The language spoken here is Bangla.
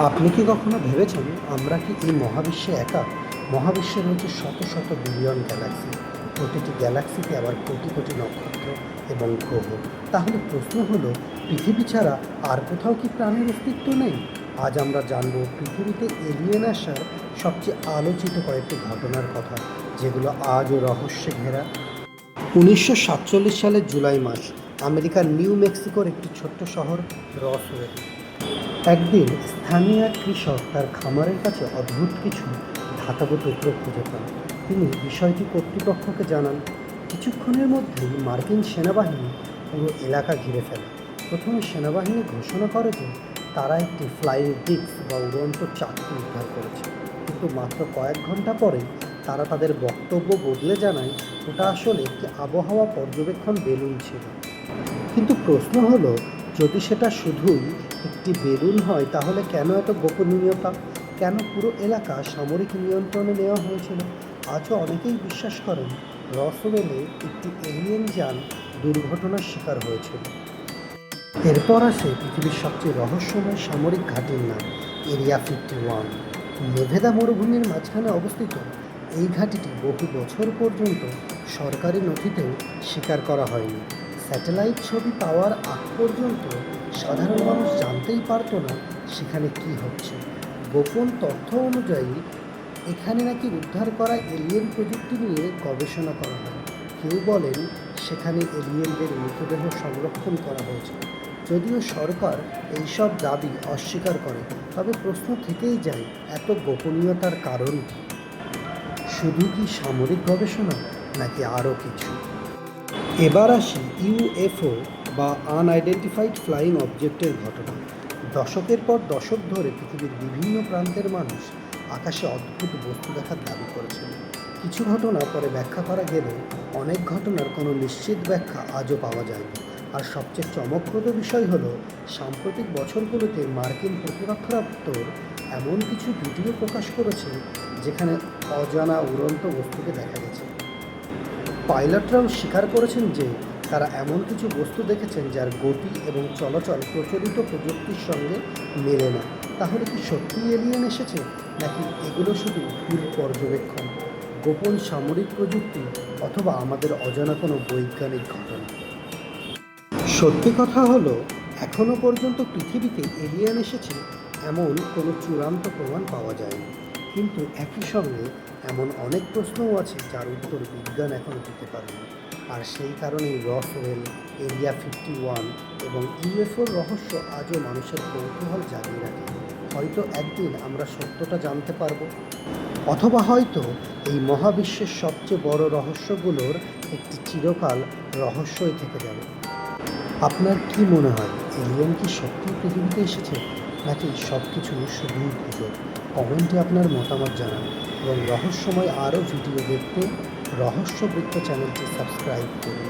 আপনি কি কখনো ভেবেছেন আমরা কি এই মহাবিশ্বে একা? মহাবিশ্বে রয়েছে শত শত বিলিয়ন গ্যালাক্সি। প্রতিটি গ্যালাক্সিতে আবার কোটি কোটি নক্ষত্র এবং গ্রহ। তাহলে প্রশ্ন হলো, পৃথিবী ছাড়া আর কোথাও কি প্রাণের অস্তিত্ব নেই? আজ আমরা জানব পৃথিবীতে এলিয়েন আসার সবচেয়ে আলোচিত কয়েকটি ঘটনার কথা, যেগুলো আজও রহস্যে ঘেরা। 1947 সালের জুলাই মাস, আমেরিকার নিউ মেক্সিকোর একটি ছোট্ট শহর রসওয়েল। একদিন স্থানীয় এক কৃষক তার খামারের কাছে অদ্ভুত কিছু ধাতব টুকরো খুঁজে পান। তিনি বিষয়টি কর্তৃপক্ষকে জানান। কিছুক্ষণের মধ্যেই মার্কিন সেনাবাহিনী পুরো এলাকা ঘিরে ফেলে। প্রথমে সেনাবাহিনী ঘোষণা করে যে তারা একটি ফ্লাইং ডিস্ক বা উড়ন্ত চাকতি উদ্ধার করেছে, কিন্তু মাত্র কয়েক ঘন্টা পরে তারা তাদের বক্তব্য বদলে জানায় ওটা আসলে একটি আবহাওয়া পর্যবেক্ষণ বেলুন ছিল। কিন্তু প্রশ্ন হলো, যদি সেটা শুধুই একটি বেলুন হয় তাহলে কেন এত গোপনীয়তা? কেন পুরো এলাকা সামরিক নিয়ন্ত্রণে নেওয়া হয়েছিল? আজও অনেকেই বিশ্বাস করেন রসওয়েলে একটি এলিয়েন যান দুর্ঘটনার শিকার হয়েছিল। এরপর আসে পৃথিবীর সবচেয়ে রহস্যময় সামরিক ঘাঁটির নাম, এরিয়া 51। নেভেদা মরুভূমির মাঝখানে অবস্থিত এই ঘাঁটিটি বহু বছর পর্যন্ত সরকারি নথিতেও স্বীকার করা হয়নি। স্যাটেলাইট ছবি পাওয়ার আগ পর্যন্ত সাধারণ মানুষ জানতেই পারতো না সেখানে কী হচ্ছে। গোপন তথ্য অনুযায়ী এখানে নাকি উদ্ধার করা এলিয়েন প্রযুক্তি নিয়ে গবেষণা করা হয়। কেউ বলেন সেখানে এলিয়েনদের মৃতদেহ সংরক্ষণ করা হয়েছে। যদিও সরকার এইসব দাবি অস্বীকার করে, তবে প্রশ্ন থেকেই যায়, এত গোপনীয়তার কারণ কী? শুধু কি সামরিক গবেষণা, নাকি আরও কিছু? এবার আসি ইউএফও বা আনআইডেন্টিফাইড ফ্লাইং অবজেক্টের ঘটনা। দশকের পর দশক ধরে পৃথিবীর বিভিন্ন প্রান্তের মানুষ আকাশে অদ্ভুত বস্তু দেখার দাবি করেছিল। কিছু ঘটনা পরে ব্যাখ্যা করা গেলেও অনেক ঘটনার কোনো নিশ্চিত ব্যাখ্যা আজও পাওয়া যায়নি। আর সবচেয়ে চমকপ্রদ বিষয় হলো, সাম্প্রতিক বছরগুলোতে মার্কিন প্রতিরক্ষা দপ্তর এমন কিছু ভিডিও প্রকাশ করেছে যেখানে অজানা উড়ন্ত বস্তুকে দেখা গেছে। পাইলটরাও স্বীকার করেছেন যে তারা এমন কিছু বস্তু দেখেছেন যার গতি এবং চলাচল প্রচলিত প্রযুক্তির সঙ্গে মেলে না। তাহলে কি সত্যিই এলিয়েন এসেছে, নাকি এগুলো শুধু ভুল পর্যবেক্ষণ, গোপন সামরিক প্রযুক্তি, অথবা আমাদের অজানা কোনো বৈজ্ঞানিক ঘটনা? সত্যি কথা হলো, এখনও পর্যন্ত পৃথিবীতে এলিয়েন এসেছে এমন কোনো চূড়ান্ত প্রমাণ পাওয়া যায়নি। কিন্তু একই সঙ্গে এমন অনেক প্রশ্নও আছে যার উত্তর বিজ্ঞান এখনও দিতে পারেনি। আর সেই কারণেই রসওয়েল, এরিয়া 51 এবং ইউএফওর রহস্য আজও মানুষের কৌতূহল জাগিয়ে রাখে। হয়তো একদিন আমরা সত্যটা জানতে পারবো, অথবা হয়তো এই মহাবিশ্বের সবচেয়ে বড় রহস্যগুলোর একটি চিরকাল রহস্যই থেকে যাবে। আপনার কি মনে হয়, এলিয়েন কি সত্যিই পৃথিবীতে এসেছে, নাকি সব কিছু শুধুই গুজব? কমেন্টে আপনার মতামত জানান এবং রহস্যময় আরও ভিডিও দেখতে রহস্যবৃত্ত চ্যানেলটি সাবস্ক্রাইব করুন।